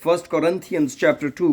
1 Corinthians chapter 2,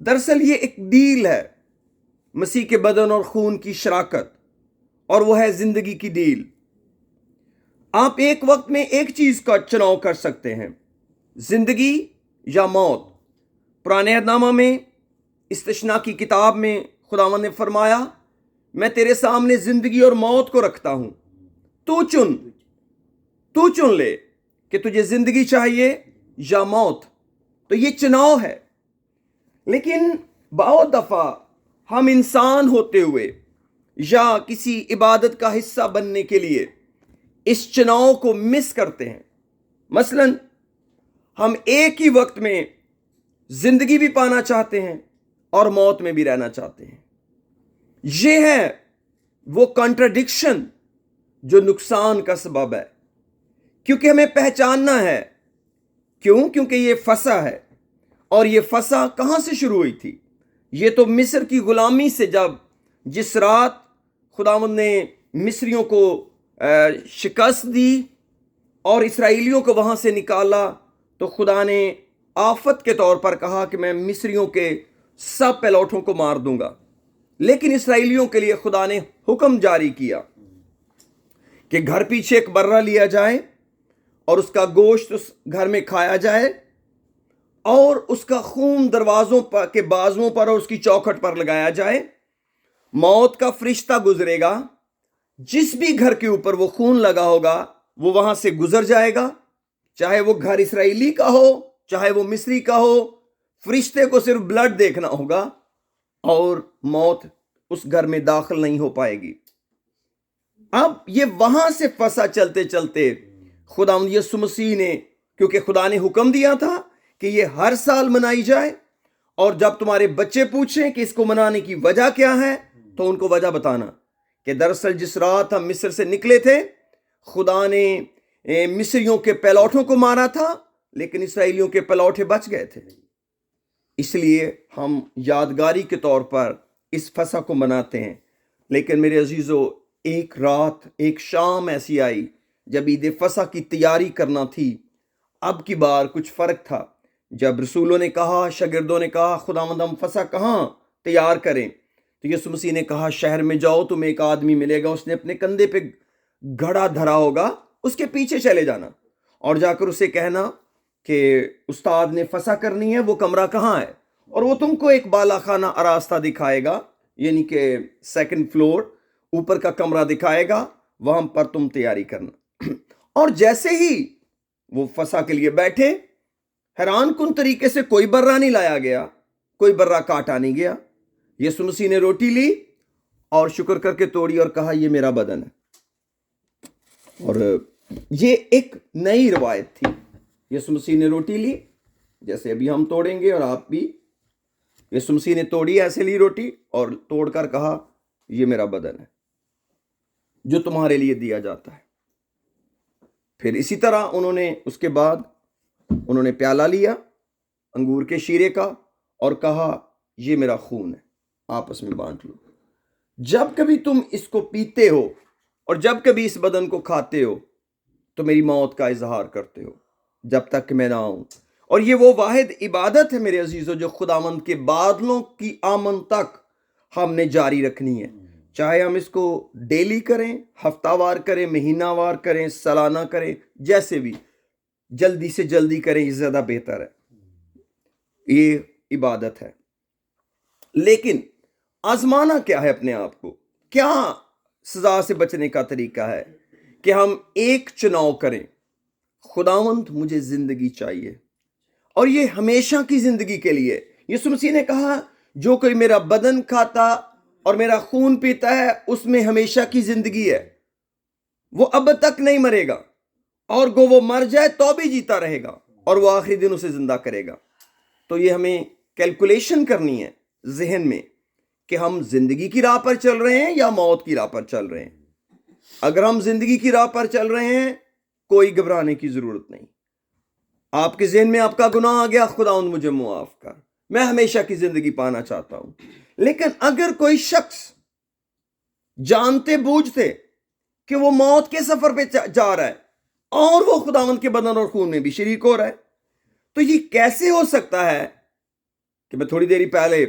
دراصل یہ ایک ڈیل ہے مسیح کے بدن اور خون کی شراکت، اور وہ ہے زندگی کی ڈیل۔ آپ ایک وقت میں ایک چیز کا چناؤ کر سکتے ہیں، زندگی یا موت۔ پرانے عہد نامہ میں استثناء کی کتاب میں خداوند نے فرمایا، میں تیرے سامنے زندگی اور موت کو رکھتا ہوں، تو چن لے کہ تجھے زندگی چاہیے یا موت۔ تو یہ چناؤ ہے۔ لیکن بہت دفعہ ہم انسان ہوتے ہوئے یا کسی عبادت کا حصہ بننے کے لیے اس چناؤ کو مس کرتے ہیں۔ مثلا ہم ایک ہی وقت میں زندگی بھی پانا چاہتے ہیں اور موت میں بھی رہنا چاہتے ہیں۔ یہ ہے وہ کنٹراڈکشن جو نقصان کا سبب ہے، کیونکہ ہمیں پہچاننا ہے۔ کیونکہ یہ فسا ہے، اور یہ فسا کہاں سے شروع ہوئی تھی؟ یہ تو مصر کی غلامی سے، جس رات خداوند نے مصریوں کو شکست دی اور اسرائیلیوں کو وہاں سے نکالا، تو خدا نے آفت کے طور پر کہا کہ میں مصریوں کے سب پہلوٹوں کو مار دوں گا۔ لیکن اسرائیلیوں کے لیے خدا نے حکم جاری کیا کہ گھر پیچھے ایک برہ لیا جائے اور اس کا گوشت اس گھر میں کھایا جائے، اور اس کا خون دروازوں کے بازوؤں پر اور اس کی چوکھٹ پر لگایا جائے۔ موت کا فرشتہ گزرے گا، جس بھی گھر کے اوپر وہ خون لگا ہوگا وہ وہاں سے گزر جائے گا، چاہے وہ گھر اسرائیلی کا ہو چاہے وہ مصری کا ہو۔ فرشتے کو صرف بلڈ دیکھنا ہوگا اور موت اس گھر میں داخل نہیں ہو پائے گی۔ اب یہ وہاں سے فسا چلتے چلتے خداوند یسوع مسیح نے، کیونکہ خدا نے حکم دیا تھا کہ یہ ہر سال منائی جائے، اور جب تمہارے بچے پوچھیں کہ اس کو منانے کی وجہ کیا ہے تو ان کو وجہ بتانا کہ دراصل جس رات ہم مصر سے نکلے تھے خدا نے مصریوں کے پہلوٹوں کو مارا تھا، لیکن اسرائیلیوں کے پہلوٹے بچ گئے تھے۔ اس لیے ہم یادگاری کے طور پر اس فسح کو مناتے ہیں۔ لیکن میرے عزیزو، ایک رات، ایک شام ایسی آئی جب عید فسح کی تیاری کرنا تھی۔ اب کی بار کچھ فرق تھا۔ جب رسولوں نے کہا، شاگردوں نے کہا، خداوند ہم فسح کہاں تیار کریں؟ تو یسوع مسیح نے کہا، شہر میں جاؤ، تمہیں ایک آدمی ملے گا، اس نے اپنے کندھے پہ گھڑا دھرا ہوگا، اس کے پیچھے چلے جانا اور جا کر اسے کہنا کہ استاد نے فسح کرنی ہے، وہ کمرہ کہاں ہے، اور وہ تم کو ایک بالا خانہ آراستہ دکھائے گا، یعنی کہ سیکنڈ فلور اوپر کا کمرہ دکھائے گا، وہاں پر تم تیاری کرنا۔ اور جیسے ہی وہ فسح کے لیے بیٹھے، حیران کن طریقے سے کوئی برہ نہیں لایا گیا، کوئی برہ کاٹا نہیں گیا۔ یسوع مسیح نے روٹی لی اور شکر کر کے توڑی اور کہا، یہ میرا بدن ہے۔ اور یہ ایک نئی روایت تھی۔ یسوع مسیح نے روٹی لی، جیسے ابھی ہم توڑیں گے، اور آپ بھی، یسوع مسیح نے توڑی، ایسے لی روٹی اور توڑ کر کہا، یہ میرا بدن ہے جو تمہارے لیے دیا جاتا ہے۔ پھر اسی طرح انہوں نے اس کے بعد انہوں نے پیالہ لیا انگور کے شیرے کا اور کہا، یہ میرا خون ہے، آپس میں بانٹ لو۔ جب کبھی تم اس کو پیتے ہو اور جب کبھی اس بدن کو کھاتے ہو تو میری موت کا اظہار کرتے ہو جب تک کہ میں نہ آؤں۔ اور یہ وہ واحد عبادت ہے میرے عزیزو جو خداوند کے بادلوں کی آمد تک ہم نے جاری رکھنی ہے، چاہے ہم اس کو ڈیلی کریں، ہفتہ وار کریں، مہینہ وار کریں، سالانہ کریں، جیسے بھی، جلدی سے جلدی کریں، یہ زیادہ بہتر ہے۔ یہ عبادت ہے۔ لیکن آزمانا کیا ہے اپنے آپ کو؟ کیا سزا سے بچنے کا طریقہ ہے کہ ہم ایک چناؤ کریں، خداوند مجھے زندگی چاہیے، اور یہ ہمیشہ کی زندگی کے لیے۔ یسوع مسیح نے کہا، جو کوئی میرا بدن کھاتا اور میرا خون پیتا ہے اس میں ہمیشہ کی زندگی ہے، وہ اب تک نہیں مرے گا، اور گو وہ مر جائے تو بھی جیتا رہے گا، اور وہ آخری دن اسے زندہ کرے گا۔ تو یہ ہمیں کیلکولیشن کرنی ہے ذہن میں کہ ہم زندگی کی راہ پر چل رہے ہیں یا موت کی راہ پر چل رہے ہیں۔ اگر ہم زندگی کی راہ پر چل رہے ہیں، کوئی گھبرانے کی ضرورت نہیں۔ آپ کے ذہن میں آپ کا گناہ آ گیا، خداوند مجھے معاف کر، میں ہمیشہ کی زندگی پانا چاہتا ہوں۔ لیکن اگر کوئی شخص جانتے بوجھتے کہ وہ موت کے سفر پہ جا رہا ہے اور وہ خداوند کے بدن اور خون میں بھی شریک ہو رہا ہے، تو یہ کیسے ہو سکتا ہے کہ میں تھوڑی دیر پہلے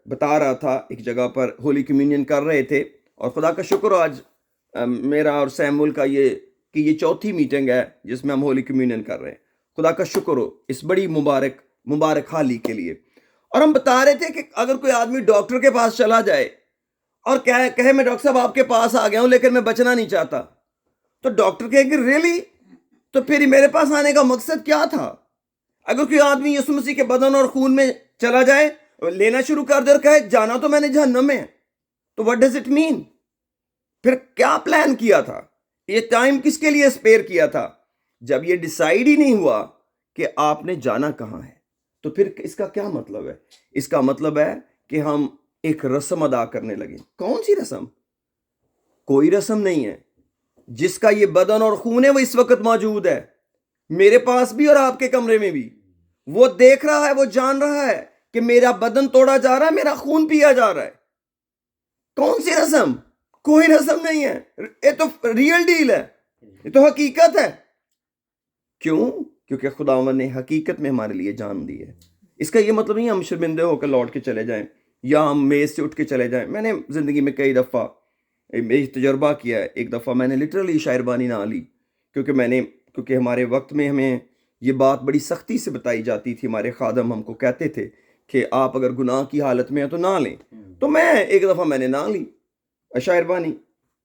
بتا رہا تھا ایک جگہ پر ہولی کمیونین کر رہے تھے، اور خدا کا شکر آج میرا اور سیمول کا یہ چوتھی میٹنگ ہے جس میں ہم ہولی کمیونین کر رہے ہیں. خدا کا شکر ہو اس بڑی مبارک حالی کے لیے. اور ہم بتا رہے تھے کہ اگر کوئی آدمی ڈاکٹر کے پاس چلا جائے اور کہے میں ڈاکٹر صاحب آپ کے پاس آ گیا ہوں لیکن میں بچنا نہیں چاہتا، تو ڈاکٹر کہے کہ ریئلی، تو پھر میرے پاس آنے کا مقصد کیا تھا؟ اگر کوئی آدمی یسوع مسیح کے بدن اور خون میں چلا جائے، لینا شروع کر دے اور کہے جانا تو میں نے جہنم میں، تو what does it mean؟ پھر کیا پلان کیا تھا؟ یہ ٹائم کس کے لیے اسپیئر کیا تھا؟ جب یہ ڈیسائیڈ ہی نہیں ہوا کہ آپ نے جانا کہاں ہے، تو پھر اس کا کیا مطلب ہے؟ اس کا مطلب ہے کہ ہم ایک رسم ادا کرنے لگے. کون سی رسم؟ کوئی رسم نہیں ہے. جس کا یہ بدن اور خون ہے وہ اس وقت موجود ہے، میرے پاس بھی اور آپ کے کمرے میں بھی. وہ دیکھ رہا ہے، وہ جان رہا ہے کہ میرا بدن توڑا جا رہا ہے، میرا خون پیا جا رہا ہے. کون سی رسم؟ کوئی رسم نہیں ہے. یہ تو ریئل ڈیل ہے، یہ تو حقیقت ہے. کیوں؟ کیونکہ خداوند نے حقیقت میں ہمارے لیے جان دی ہے. اس کا یہ مطلب نہیں ہم شرمندے ہو کر لوٹ کے چلے جائیں یا ہم میز سے اٹھ کے چلے جائیں. میں نے زندگی میں کئی دفعہ تجربہ کیا ہے. ایک دفعہ میں نے لٹرلی شاعربانی نہ لی، کیونکہ ہمارے وقت میں ہمیں یہ بات بڑی سختی سے بتائی جاتی تھی. ہمارے خادم ہم کو کہتے تھے کہ آپ اگر گناہ کی حالت میں ہیں تو نہ لیں. تو ایک دفعہ میں نے نہ لی شاعربانی.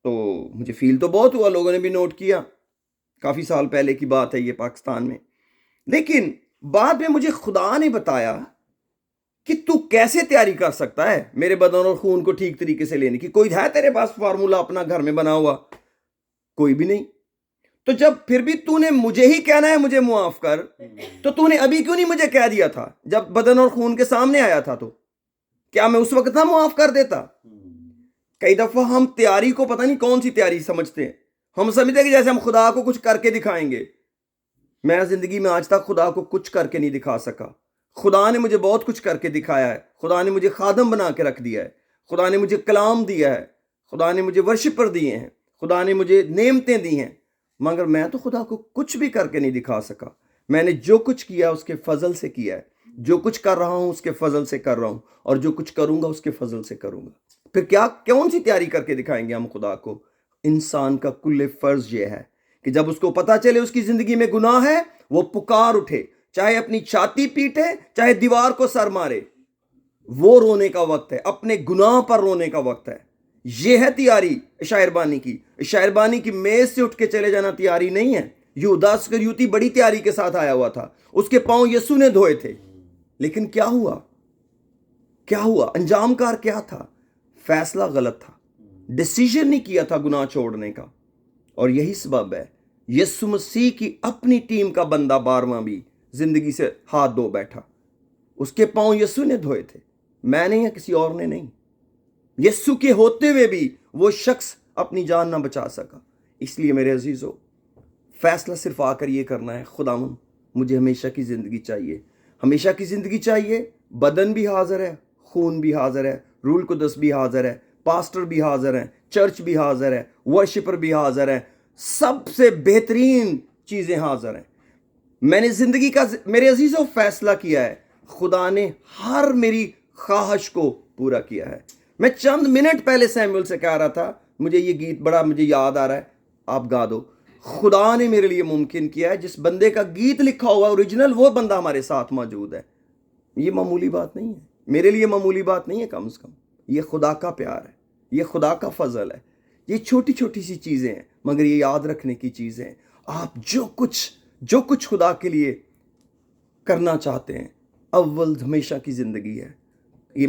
تو مجھے فیل تو بہت ہوا، لوگوں نے بھی نوٹ کیا. کافی سال پہلے کی بات ہے یہ، پاکستان میں. لیکن بعد میں مجھے خدا نے بتایا کہ تو کیسے تیاری کر سکتا ہے میرے بدن اور خون کو ٹھیک طریقے سے لینے کی. کوئی ہے تیرے پاس فارمولا اپنا گھر میں بنا ہوا؟ کوئی بھی نہیں. تو جب پھر بھی تو نے مجھے ہی کہنا ہے مجھے معاف کر، تو تو نے ابھی کیوں نہیں مجھے کہہ دیا تھا جب بدن اور خون کے سامنے آیا تھا؟ تو کیا میں اس وقت نہ معاف کر دیتا؟ کئی دفعہ ہم تیاری کو پتہ نہیں کون سی تیاری سمجھتے ہیں. ہم سمجھتے ہیں کہ جیسے ہم خدا کو کچھ کر کے دکھائیں گے. میں زندگی میں آج تک خدا کو کچھ کر کے نہیں دکھا سکا. خدا نے مجھے بہت کچھ کر کے دکھایا ہے. خدا نے مجھے خادم بنا کے رکھ دیا ہے. خدا نے مجھے کلام دیا ہے. خدا نے مجھے ورشپر دیے ہیں. خدا نے مجھے نعمتیں دی ہیں. مگر میں تو خدا کو کچھ بھی کر کے نہیں دکھا سکا. میں نے جو کچھ کیا اس کے فضل سے کیا ہے. جو کچھ کر رہا ہوں اس کے فضل سے کر رہا ہوں، اور جو کچھ کروں گا اس کے فضل سے کروں گا. پھر کون سی تیاری کر کے دکھائیں گے ہم خدا کو؟ انسان کا کل فرض یہ ہے کہ جب اس کو پتا چلے اس کی زندگی میں گناہ ہے، وہ پکار اٹھے، چاہے اپنی چھاتی پیٹے، چاہے دیوار کو سر مارے. وہ رونے کا وقت ہے، اپنے گناہ پر رونے کا وقت ہے. یہ ہے تیاری شاعربانی کی. شاعربانی کی میز سے اٹھ کے چلے جانا تیاری نہیں ہے. یہودا اسکریوتی بڑی تیاری کے ساتھ آیا ہوا تھا. اس کے پاؤں یسوع نے دھوئے تھے. لیکن کیا ہوا؟ انجام کار کیا تھا؟ فیصلہ غلط تھا. ڈیسیژن نہیں کیا تھا گناہ چھوڑنے کا. اور یہی سبب ہے یسوع مسیح کی اپنی ٹیم کا بندہ 12واں بھی زندگی سے ہاتھ دھو بیٹھا. اس کے پاؤں یسوع نے دھوئے تھے، میں نہیں یا کسی اور نے نہیں. یسوع کے ہوتے ہوئے بھی وہ شخص اپنی جان نہ بچا سکا. اس لیے میرے عزیزو، فیصلہ صرف آ کر یہ کرنا ہے، خداوند مجھے ہمیشہ کی زندگی چاہیے. ہمیشہ کی زندگی چاہیے. بدن بھی حاضر ہے، خون بھی حاضر ہے، روح القدس بھی حاضر ہے، پاسٹر بھی حاضر ہیں، چرچ بھی حاضر ہے، ورشپر بھی حاضر ہے. سب سے بہترین چیزیں حاضر ہیں. میں نے زندگی کا میرے عزیزوں فیصلہ کیا ہے. خدا نے ہر میری خواہش کو پورا کیا ہے. میں چند منٹ پہلے سیمول سے کہہ رہا تھا، مجھے یہ گیت بڑا مجھے یاد آ رہا ہے، آپ گا دو. خدا نے میرے لیے ممکن کیا ہے. جس بندے کا گیت لکھا ہوا اوریجنل، وہ بندہ ہمارے ساتھ موجود ہے. یہ معمولی بات نہیں ہے، میرے لیے معمولی بات نہیں ہے. کم از کم یہ خدا کا پیار ہے، یہ خدا کا فضل ہے. یہ چھوٹی چھوٹی سی چیزیں ہیں، مگر یہ یاد رکھنے کی چیزیں ہیں. آپ جو کچھ خدا کے لیے کرنا چاہتے ہیں، اول ہمیشہ کی زندگی ہے. یہ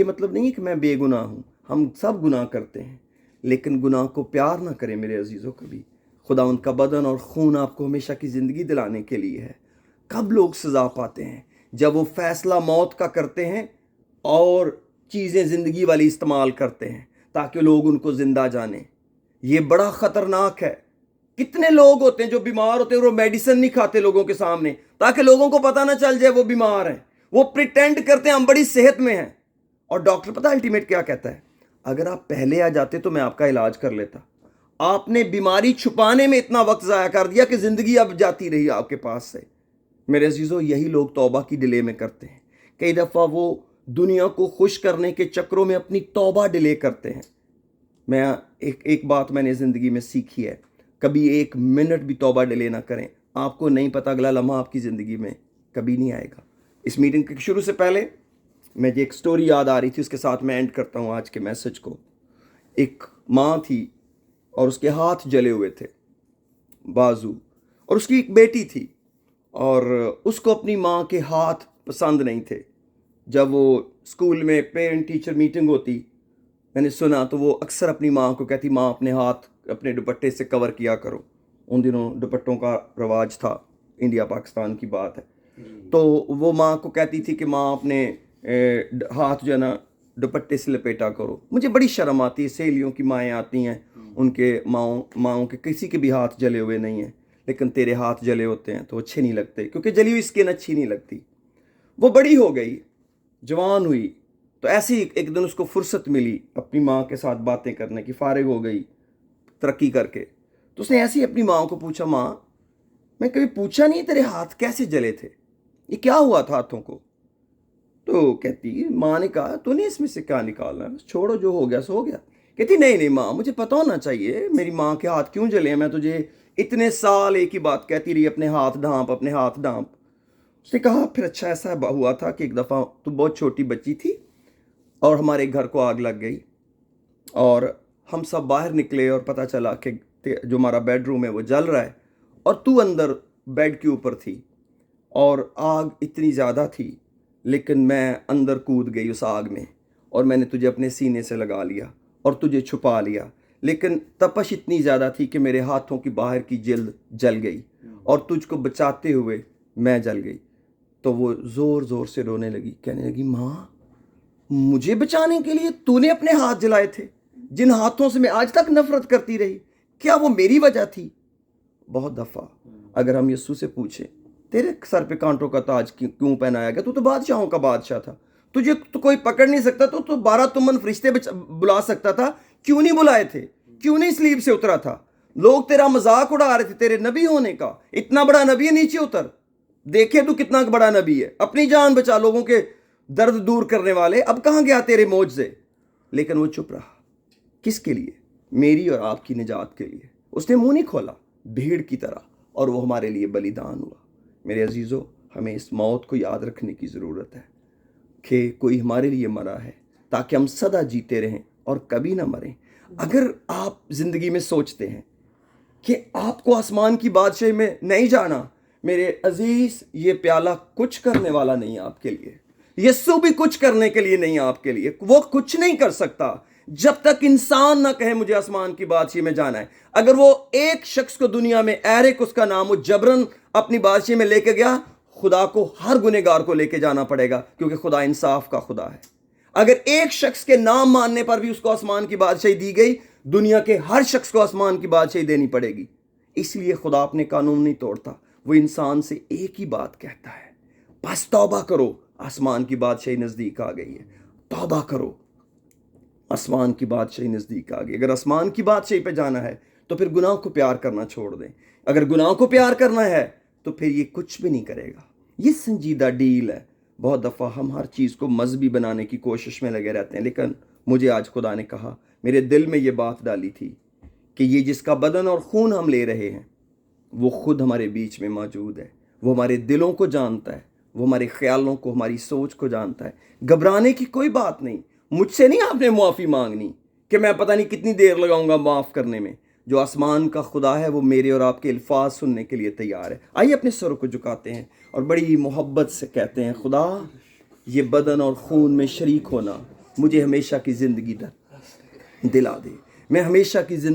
مطلب نہیں ہے کہ میں بے گناہ ہوں. ہم سب گناہ کرتے ہیں، لیکن گناہ کو پیار نہ کریں میرے عزیزوں کبھی. خدا ان کا بدن اور خون آپ کو ہمیشہ کی زندگی دلانے کے لیے ہے. کب لوگ سزا پاتے ہیں؟ جب وہ فیصلہ موت کا کرتے ہیں اور چیزیں زندگی والی استعمال کرتے ہیں تاکہ لوگ ان کو زندہ جانیں. یہ بڑا خطرناک ہے. کتنے لوگ ہوتے ہیں جو بیمار ہوتے ہیں، وہ میڈیسن نہیں کھاتے لوگوں کے سامنے تاکہ لوگوں کو پتہ نہ چل جائے وہ بیمار ہیں. وہ پریٹینڈ کرتے ہیں ہم بڑی صحت میں ہیں. اور ڈاکٹر پتہ الٹیمیٹ کیا کہتا ہے؟ اگر آپ پہلے آ جاتے تو میں آپ کا علاج کر لیتا. آپ نے بیماری چھپانے میں اتنا وقت ضائع کر دیا کہ زندگی اب جاتی رہی آپ کے پاس سے. میرے عزیزو، یہی لوگ توبہ کی ڈیلے میں کرتے ہیں کئی دفعہ وہ دنیا کو خوش کرنے کے چکروں میں اپنی توبہ ڈیلے کرتے ہیں. میں ایک بات میں نے زندگی میں سیکھی ہے, کبھی 1 منٹ بھی توبہ ڈیلے نہ کریں. آپ کو نہیں پتہ اگلا لمحہ آپ کی زندگی میں کبھی نہیں آئے گا. اس میٹنگ کے شروع سے پہلے مجھے ایک سٹوری یاد آ رہی تھی, اس کے ساتھ میں اینڈ کرتا ہوں آج کے میسج کو. ایک ماں تھی اور اس کے ہاتھ جلے ہوئے تھے, بازو, اور اس کی ایک بیٹی تھی اور اس کو اپنی ماں کے ہاتھ پسند نہیں تھے. جب وہ اسکول میں پیرنٹ ٹیچر میٹنگ ہوتی, میں نے سنا تو وہ اکثر اپنی ماں کو کہتی, ماں اپنے ہاتھ اپنے دوپٹے سے کور کیا کرو. ان دنوں دوپٹوں کا رواج تھا, انڈیا پاکستان کی بات ہے. تو وہ ماں کو کہتی تھی کہ ماں اپنے ہاتھ جو ہے نا دوپٹے سے لپیٹا کرو. مجھے بڑی شرم آتی ہے, سہیلیوں کی مائیں آتی ہیں, ان کے ماؤں کے کسی کے بھی ہاتھ جلے ہوئے نہیں ہیں, لیکن تیرے ہاتھ جلے ہوتے ہیں تو اچھے نہیں لگتے, کیونکہ جلی ہوئی اسکن اچھی نہیں لگتی. وہ بڑی ہو گئی, جوان ہوئی, تو ایسے ہی ایک دن اس کو فرصت ملی اپنی ماں کے ساتھ باتیں کرنے کی, فارغ ہو گئی ترقی کر کے. تو اس نے ایسے ہی اپنی ماں کو پوچھا, ماں میں کبھی پوچھا نہیں تیرے ہاتھ کیسے جلے تھے, یہ کیا ہوا تھا ہاتھوں کو؟ تو کہتی, ماں نے کہا تو نہیں اس میں سے کیا نکالنا, بس چھوڑو, جو ہو گیا سو ہو گیا. کہتی نہیں ماں, مجھے پتہ ہونا چاہیے میری ماں کے ہاتھ کیوں جلے ہیں. میں تجھے اتنے سال ایک ہی بات کہتی رہی, اپنے ہاتھ ڈھانپ, اپنے ہاتھ ڈھانپ. اس نے کہا پھر اچھا ایسا ہوا تھا کہ ایک دفعہ تو بہت چھوٹی بچی تھی اور ہمارے گھر کو آگ لگ گئی, اور ہم سب باہر نکلے اور پتہ چلا کہ جو ہمارا بیڈ روم ہے وہ جل رہا ہے, اور تو اندر بیڈ کے اوپر تھی, اور آگ اتنی زیادہ تھی, لیکن میں اندر کود گئی اس آگ میں, اور میں نے تجھے اپنے سینے سے لگا لیا اور تجھے چھپا لیا. لیکن تپش اتنی زیادہ تھی کہ میرے ہاتھوں کی باہر کی جلد جل گئی, اور تجھ کو بچاتے ہوئے میں جل گئی. تو وہ زور زور سے رونے لگی, کہنے لگی, ماں مجھے بچانے کے لیے تو نے اپنے ہاتھ جلائے تھے, جن ہاتھوں سے میں آج تک نفرت کرتی رہی, کیا وہ میری وجہ تھی؟ بہت دفعہ اگر ہم یسوع سے پوچھیں, تیرے سر پہ کانٹوں کا تاج کیوں پہنایا گیا, تو بادشاہوں کا بادشاہ تھا, تجھے تو کوئی پکڑ نہیں سکتا, تو 12 تمن فرشتے بلا سکتا تھا, کیوں نہیں بلائے تھے, کیوں نہیں سلیب سے اترا تھا؟ لوگ تیرا مذاق اڑا رہے تھے تیرے نبی ہونے کا, اتنا بڑا نبی ہے, نیچے اتر, دیکھے تو کتنا بڑا نبی ہے, اپنی جان بچا, لوگوں کے درد دور کرنے والے, اب کہاں گیا تیرے معجزے؟ لیکن وہ چپ رہا. کس کے لیے؟ میری اور آپ کی نجات کے لیے. اس نے منہ نہیں کھولا بھیڑ کی طرح, اور وہ ہمارے لیے بلیدان ہوا. میرے عزیزو, ہمیں اس موت کو یاد رکھنے کی ضرورت ہے کہ کوئی ہمارے لیے مرا ہے تاکہ ہم سدا جیتے رہیں اور کبھی نہ مریں. اگر آپ زندگی میں سوچتے ہیں کہ آپ کو آسمان کی بادشاہی میں نہیں جانا, میرے عزیز, یہ پیالہ کچھ کرنے والا نہیں آپ کے لیے, یسوع بھی کچھ کرنے کے لیے نہیں آپ کے لیے. وہ کچھ نہیں کر سکتا جب تک انسان نہ کہے مجھے آسمان کی بادشاہی میں جانا ہے. اگر وہ ایک شخص کو دنیا میں, ایرک اس کا نام, وہ جبرن اپنی بادشاہی میں لے کے گیا, خدا کو ہر گنہگار کو لے کے جانا پڑے گا, کیونکہ خدا انصاف کا خدا ہے. اگر ایک شخص کے نام ماننے پر بھی اس کو آسمان کی بادشاہی دی گئی, دنیا کے ہر شخص کو آسمان کی بادشاہی دینی پڑے گی. اس لیے خدا اپنے قانون نہیں توڑتا, وہ انسان سے ایک ہی بات کہتا ہے, بس توبہ کرو, آسمان کی بادشاہی نزدیک آ گئی ہے. توبہ کرو, آسمان کی بادشاہی نزدیک آ گئی. اگر آسمان کی بادشاہی پہ جانا ہے تو پھر گناہ کو پیار کرنا چھوڑ دیں. اگر گناہ کو پیار کرنا ہے تو پھر یہ کچھ بھی نہیں کرے گا. یہ سنجیدہ ڈیل ہے. بہت دفعہ ہم ہر چیز کو مذہبی بنانے کی کوشش میں لگے رہتے ہیں, لیکن مجھے آج خدا نے کہا, میرے دل میں یہ بات ڈالی تھی کہ یہ جس کا بدن اور خون ہم لے رہے ہیں وہ خود ہمارے بیچ میں موجود ہے. وہ ہمارے دلوں کو جانتا ہے, وہ ہمارے خیالوں کو, ہماری سوچ کو جانتا ہے. گھبرانے کی کوئی بات نہیں. مجھ سے نہیں آپ نے معافی مانگنی کہ میں پتہ نہیں کتنی دیر لگاؤں گا معاف کرنے میں. جو آسمان کا خدا ہے وہ میرے اور آپ کے الفاظ سننے کے لیے تیار ہے. آئیے اپنے سروں کو جھکاتے ہیں اور بڑی محبت سے کہتے ہیں, خدا یہ بدن اور خون میں شریک ہونا مجھے ہمیشہ کی زندگی دلا دے. میں ہمیشہ کی زندگی